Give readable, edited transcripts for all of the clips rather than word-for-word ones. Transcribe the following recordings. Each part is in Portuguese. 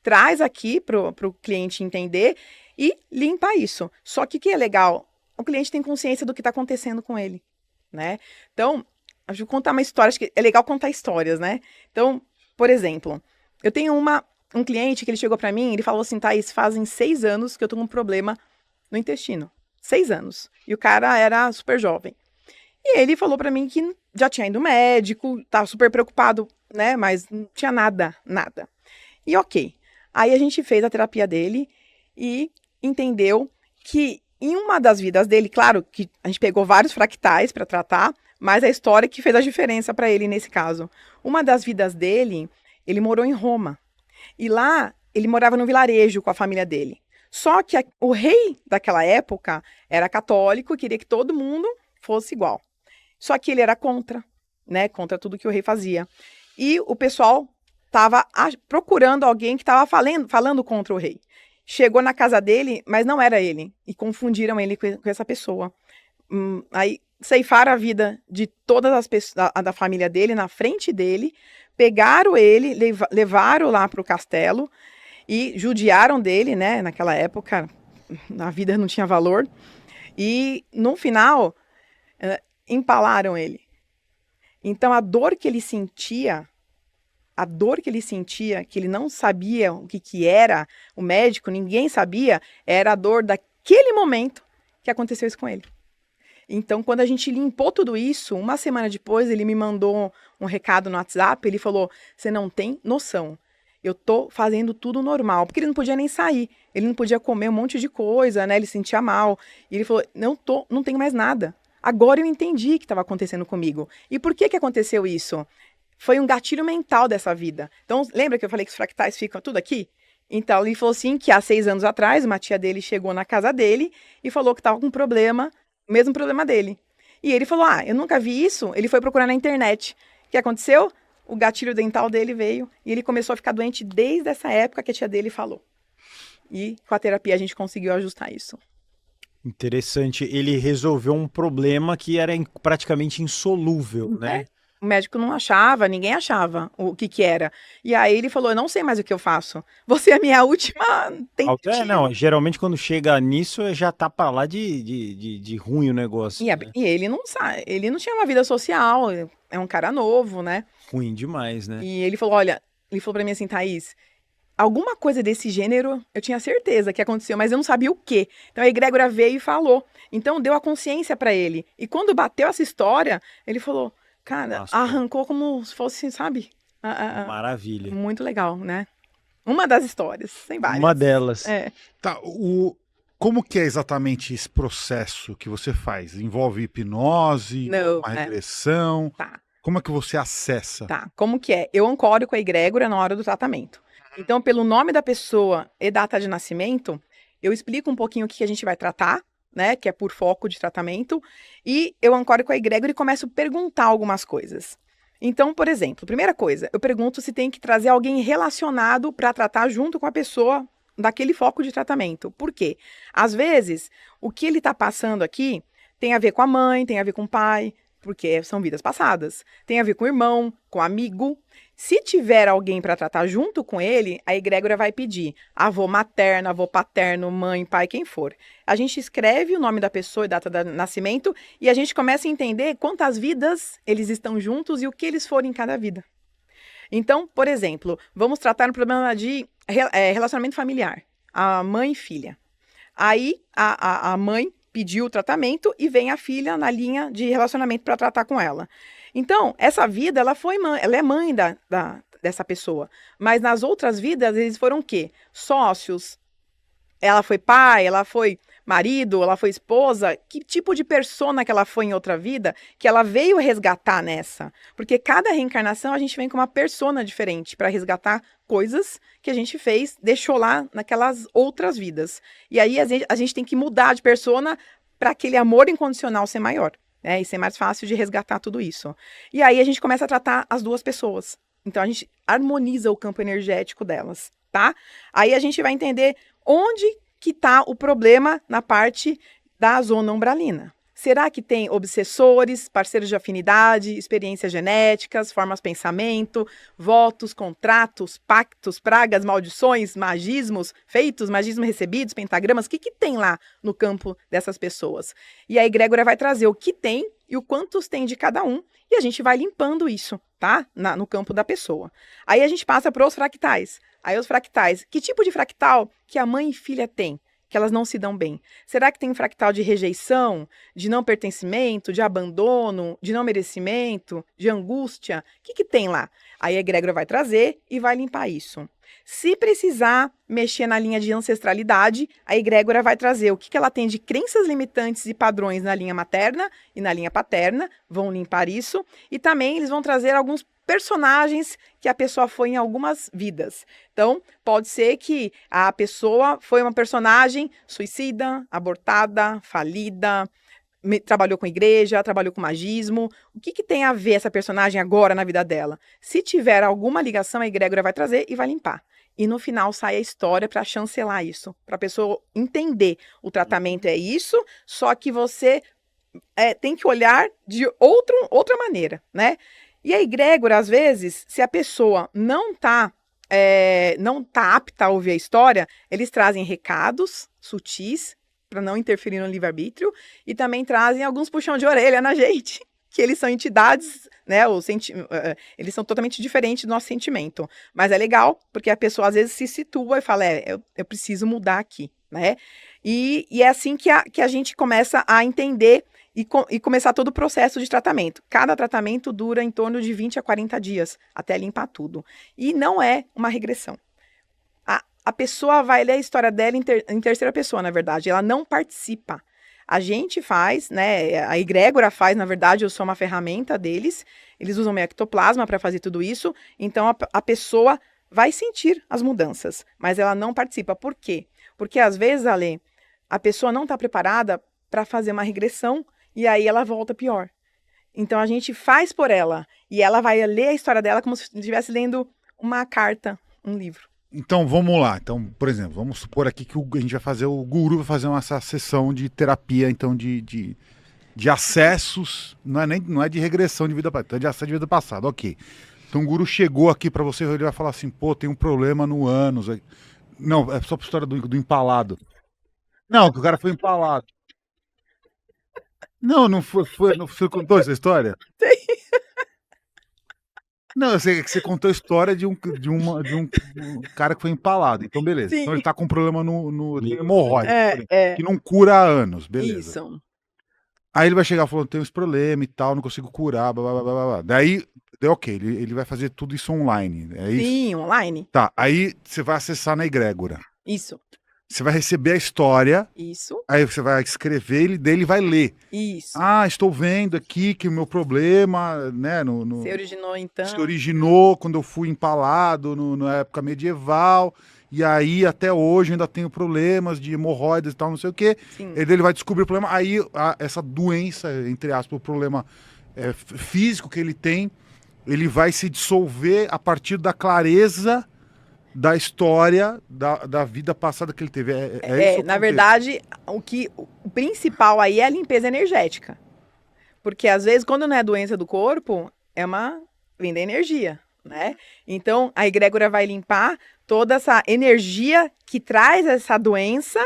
traz aqui pro cliente entender e limpa isso. Só que o que é legal? O cliente tem consciência do que está acontecendo com ele, né? Então, eu vou contar uma história, acho que é legal contar histórias, né? Então, por exemplo, eu tenho um cliente que ele chegou para mim, ele falou assim, Thaís, fazem 6 anos que eu tô com um problema no intestino. 6 anos. E o cara era super jovem. E ele falou para mim que já tinha ido ao médico, tava super preocupado, né? Mas não tinha nada. E ok. Aí a gente fez a terapia dele e entendeu que em uma das vidas dele, claro que a gente pegou vários fractais para tratar, mas a história que fez a diferença para ele nesse caso. Uma das vidas dele, ele morou em Roma. E lá, ele morava no vilarejo com a família dele. Só que o rei daquela época era católico e queria que todo mundo fosse igual. Só que ele era contra, né? Contra tudo que o rei fazia. E o pessoal estava procurando alguém que estava falando contra o rei. Chegou na casa dele, mas não era ele. E confundiram ele com essa pessoa. Aí ceifaram a vida de todas as pessoas da família dele na frente dele. Pegaram ele, levaram lá para o castelo e judiaram dele, né? Naquela época, a vida não tinha valor. E no final, empalaram ele. Então a dor que ele sentia, que ele não sabia o que era, o médico, ninguém sabia, era a dor daquele momento que aconteceu isso com ele. Então, quando a gente limpou tudo isso, uma semana depois, ele me mandou um recado no WhatsApp, ele falou, você não tem noção, eu tô fazendo tudo normal, porque ele não podia nem sair, ele não podia comer um monte de coisa, né, ele sentia mal, e ele falou, não tenho mais nada, agora eu entendi o que estava acontecendo comigo. E por que aconteceu isso? Foi um gatilho mental dessa vida. Então, lembra que eu falei que os fractais ficam tudo aqui? Então, ele falou assim que há 6 anos atrás, uma tia dele chegou na casa dele e falou que estava com um problema, o mesmo problema dele. E ele falou, eu nunca vi isso. Ele foi procurar na internet. O que aconteceu? O gatilho dental dele veio e ele começou a ficar doente desde essa época que a tia dele falou. E com a terapia a gente conseguiu ajustar isso. Interessante. Ele resolveu um problema que era praticamente insolúvel, né? O médico não achava, ninguém achava o que era. E aí ele falou, eu não sei mais o que eu faço. Você é a minha última tentativa. Não, geralmente quando chega nisso já tá pra lá de ruim o negócio. Né? E ele não sabe, ele não tinha uma vida social, é um cara novo, né? Ruim demais, né? E ele falou pra mim assim, Thaís, alguma coisa desse gênero eu tinha certeza que aconteceu, mas eu não sabia o quê. Então a egrégora veio e falou. Então deu a consciência pra ele. E quando bateu essa história, ele falou, cara, arrancou como se fosse, sabe? Maravilha. Muito legal, né? Uma das histórias, tem várias. Uma delas. Tá, como que é exatamente esse processo que você faz? Envolve hipnose, uma regressão? Tá. Como é que você acessa? Tá, como que é? Eu ancoro com a egrégora na hora do tratamento. Então, pelo nome da pessoa e data de nascimento, eu explico um pouquinho o que a gente vai tratar, né? Que é por foco de tratamento. E eu ancoro com a egrégora e começo a perguntar algumas coisas. Então, por exemplo, primeira coisa, eu pergunto se tem que trazer alguém relacionado para tratar junto com a pessoa daquele foco de tratamento. Por quê? Às vezes, o que ele está passando aqui tem a ver com a mãe, tem a ver com o pai, porque são vidas passadas. Tem a ver com o irmão, com o amigo. Se tiver alguém para tratar junto com ele, a egrégora vai pedir avô materno, avô paterno, mãe, pai, quem for. A gente escreve o nome da pessoa e data de nascimento e a gente começa a entender quantas vidas eles estão juntos e o que eles foram em cada vida. Então, por exemplo, vamos tratar um problema de relacionamento familiar. A mãe e filha. Aí, a mãe pediu o tratamento e vem a filha na linha de relacionamento para tratar com ela. Então, essa vida, ela é mãe dessa pessoa. Mas nas outras vidas, eles foram o quê? Sócios. Ela foi pai, ela foi marido, ela foi esposa. Que tipo de persona que ela foi em outra vida que ela veio resgatar nessa? Porque cada reencarnação a gente vem com uma persona diferente para resgatar coisas que a gente fez, deixou lá naquelas outras vidas. E aí a gente tem que mudar de persona para aquele amor incondicional ser maior. E ser mais fácil de resgatar tudo isso. E aí a gente começa a tratar as duas pessoas. Então a gente harmoniza o campo energético delas, tá? Aí a gente vai entender onde que tá o problema na parte da zona umbralina. Será que tem obsessores, parceiros de afinidade, experiências genéticas, formas de pensamento, votos, contratos, pactos, pragas, maldições, magismos feitos, magismos recebidos, pentagramas? O que tem lá no campo dessas pessoas? E a egrégora vai trazer o que tem e o quantos tem de cada um, e a gente vai limpando isso, tá? No campo da pessoa. Aí a gente passa para os fractais. Aí os fractais, que tipo de fractal que a mãe e filha têm? Que elas não se dão bem. Será que tem fractal de rejeição, de não pertencimento, de abandono, de não merecimento, de angústia? O que tem lá? Aí a egrégora vai trazer e vai limpar isso. Se precisar mexer na linha de ancestralidade, a egrégora vai trazer o que ela tem de crenças limitantes e padrões na linha materna e na linha paterna, vão limpar isso. E também eles vão trazer alguns personagens que a pessoa foi em algumas vidas. Então, pode ser que a pessoa foi uma personagem suicida, abortada, falida, trabalhou com igreja, trabalhou com magismo. O que tem a ver essa personagem agora na vida dela? Se tiver alguma ligação, a egrégora vai trazer e vai limpar. E no final sai a história para chancelar isso, para a pessoa entender. O tratamento é isso, só que você tem que olhar de outra maneira, né? E a egrégora, às vezes, se a pessoa não tá apta a ouvir a história, eles trazem recados sutis para não interferir no livre-arbítrio e também trazem alguns puxão de orelha na gente, que eles são entidades, né? Eles são totalmente diferentes do nosso sentimento. Mas é legal, porque a pessoa às vezes se situa e fala, eu preciso mudar aqui, né? E é assim que a gente começa a entender e começar todo o processo de tratamento. Cada tratamento dura em torno de 20 a 40 dias, até limpar tudo. E não é uma regressão. A pessoa vai ler a história dela em terceira pessoa, na verdade. Ela não participa. A gente faz, né? A egrégora faz, na verdade, eu sou uma ferramenta deles. Eles usam meu ectoplasma para fazer tudo isso. Então, a pessoa vai sentir as mudanças, mas ela não participa. Por quê? Porque, às vezes, Ale, a pessoa não está preparada para fazer uma regressão e aí ela volta pior. Então, a gente faz por ela e ela vai ler a história dela como se estivesse lendo uma carta, um livro. Então, vamos lá. Então, por exemplo, vamos supor aqui que a gente vai fazer, o guru vai fazer essa sessão de terapia, então, de acessos, não é de regressão de vida passada, é de acesso de vida passada, ok. Então, o guru chegou aqui para você, ele vai falar assim, pô, tem um problema no ânus. Não, é só pra história do empalado. Não, que o cara foi empalado. Não foi, você contou essa história? Sim. Não, eu sei que você contou a história de um cara que foi empalado. Então, beleza. Sim. Então ele tá com um problema no hemorroide, que não cura há anos, beleza. Isso. Aí ele vai chegar falando, tem esse problema e tal, não consigo curar, blá, blá, blá, blá. Daí, ok, ele vai fazer tudo isso online, é isso? Sim, online. Tá, aí você vai acessar na egrégora. Isso. Você vai receber a história. Isso. Aí você vai escrever, daí ele vai ler. Isso. Ah, estou vendo aqui que o meu problema, né, se originou então. Se originou quando eu fui empalado na época medieval, e aí até hoje ainda tenho problemas de hemorroidas e tal, não sei o quê. Sim. Ele vai descobrir o problema, aí essa doença, entre aspas, o problema físico que ele tem, ele vai se dissolver a partir da clareza da história da vida passada que ele teve. Isso na verdade, o principal aí é a limpeza energética. Porque às vezes, quando não é doença do corpo, vem da energia, né? Então, a egrégora vai limpar toda essa energia que traz essa doença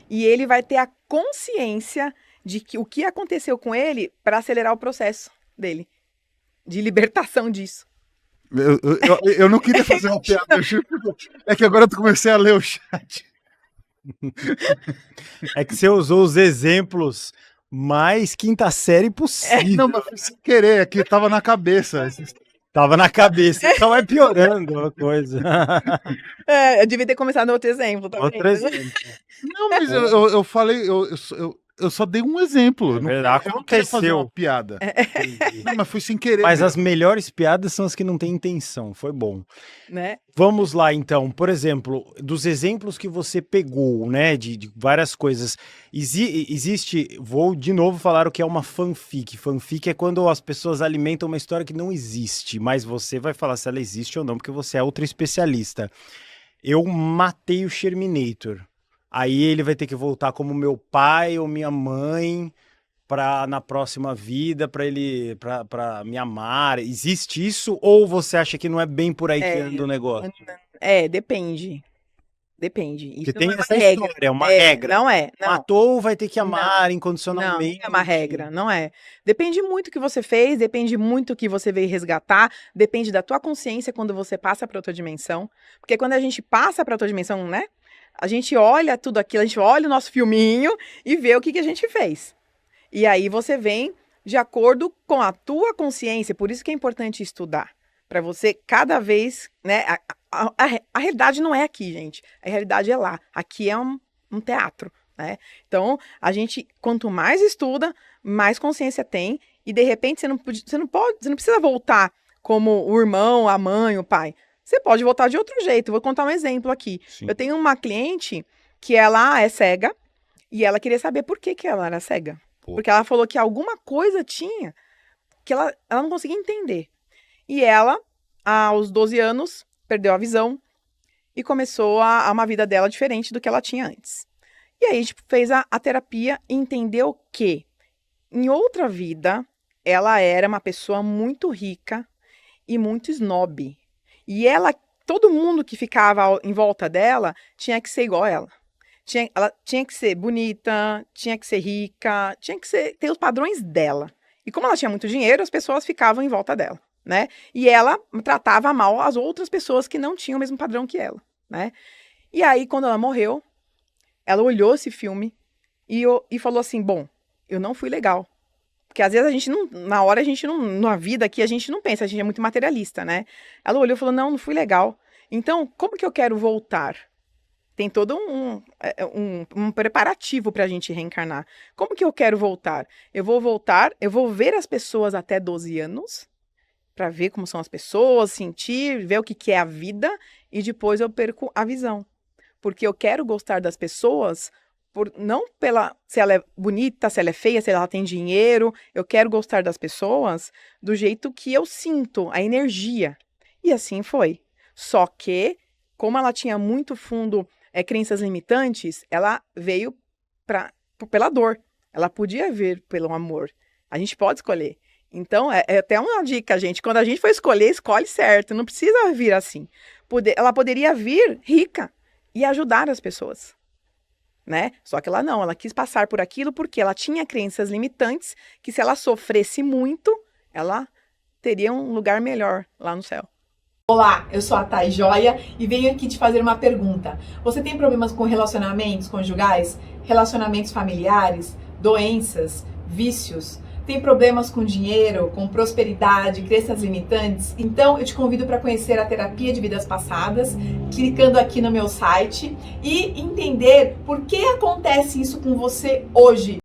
e ele vai ter a consciência de que o que aconteceu com ele para acelerar o processo dele, de libertação disso. Eu não queria fazer uma piada, é que agora eu comecei a ler o chat. É que você usou os exemplos mais quinta série possível. Não, mas foi sem querer, aqui tava na cabeça. Tava na cabeça, então vai piorando a coisa. Eu devia ter começado no outro exemplo também. Outro exemplo. Não, mas eu falei, eu só dei um exemplo. Verdade, eu não queria fazer uma piada. Não, mas foi sem querer. Mas as melhores piadas são as que não têm intenção. Foi bom. Né? Vamos lá, então. Por exemplo, dos exemplos que você pegou, né, de várias coisas, existe, vou de novo falar o que é uma fanfic. Fanfic é quando as pessoas alimentam uma história que não existe, mas você vai falar se ela existe ou não, porque você é outra especialista. Eu matei o Sherminator. Aí ele vai ter que voltar como meu pai ou minha mãe. para na próxima vida, para me amar? Existe isso? Ou você acha que não é bem por aí que anda o negócio? Depende. Depende. Porque Isso tem não é uma essa regra. história, é uma regra. Não é, não. Matou, vai ter que Não, amar não incondicionalmente. é uma regra, não é. Depende muito do que você fez, depende muito do que você veio resgatar, depende da tua consciência quando você passa para outra dimensão. Porque quando a gente passa para outra dimensão, né? A gente olha tudo aquilo, a gente olha o nosso filminho e vê o que a gente fez. E aí você vem de acordo com a tua consciência, por isso que é importante estudar. Para você cada vez, né? A realidade não é aqui, gente. A realidade é lá. Aqui é um teatro, né? Então, a gente, quanto mais estuda, mais consciência tem. E de repente você não precisa voltar como o irmão, a mãe, o pai. Você pode voltar de outro jeito. Vou contar um exemplo aqui. Sim. Eu tenho uma cliente que ela é cega e ela queria saber por que ela era cega. Pô. Porque ela falou que alguma coisa tinha que ela não conseguia entender. E ela, aos 12 anos, perdeu a visão e começou a uma vida dela diferente do que ela tinha antes. E aí a gente fez a terapia e entendeu que, em outra vida, ela era uma pessoa muito rica e muito snob. E todo mundo que ficava em volta dela tinha que ser igual a ela. Ela tinha que ser bonita, tinha que ser rica, tinha que ter os padrões dela. E como ela tinha muito dinheiro, as pessoas ficavam em volta dela, né? E ela tratava mal as outras pessoas que não tinham o mesmo padrão que ela, né? E aí, quando ela morreu, ela olhou esse filme e falou assim, bom, eu não fui legal. Porque às vezes a gente não, na hora a gente não, na vida aqui a gente não pensa, a gente é muito materialista, né? Ela olhou e falou, não fui legal. Então, como que eu quero voltar? Tem todo um preparativo para a gente reencarnar. Como que eu quero voltar? Eu vou voltar, eu vou ver as pessoas até 12 anos, para ver como são as pessoas, sentir, ver o que é a vida, e depois eu perco a visão. Porque eu quero gostar das pessoas, não se ela é bonita, se ela é feia, se ela tem dinheiro. Eu quero gostar das pessoas do jeito que eu sinto, a energia. E assim foi. Só que, como ela tinha muito fundo crenças limitantes, ela veio pela dor. Ela podia vir pelo amor. A gente pode escolher. Então, é até uma dica, gente. Quando a gente for escolher, escolhe certo. Não precisa vir assim. Ela poderia vir rica e ajudar as pessoas, né? Só que ela não. Ela quis passar por aquilo porque ela tinha crenças limitantes que, se ela sofresse muito, ela teria um lugar melhor lá no céu. Olá, eu sou a Thay Joia e venho aqui te fazer uma pergunta. Você tem problemas com relacionamentos conjugais, relacionamentos familiares, doenças, vícios? Tem problemas com dinheiro, com prosperidade, crenças limitantes? Então eu te convido para conhecer a terapia de vidas passadas, clicando aqui no meu site e entender por que acontece isso com você hoje.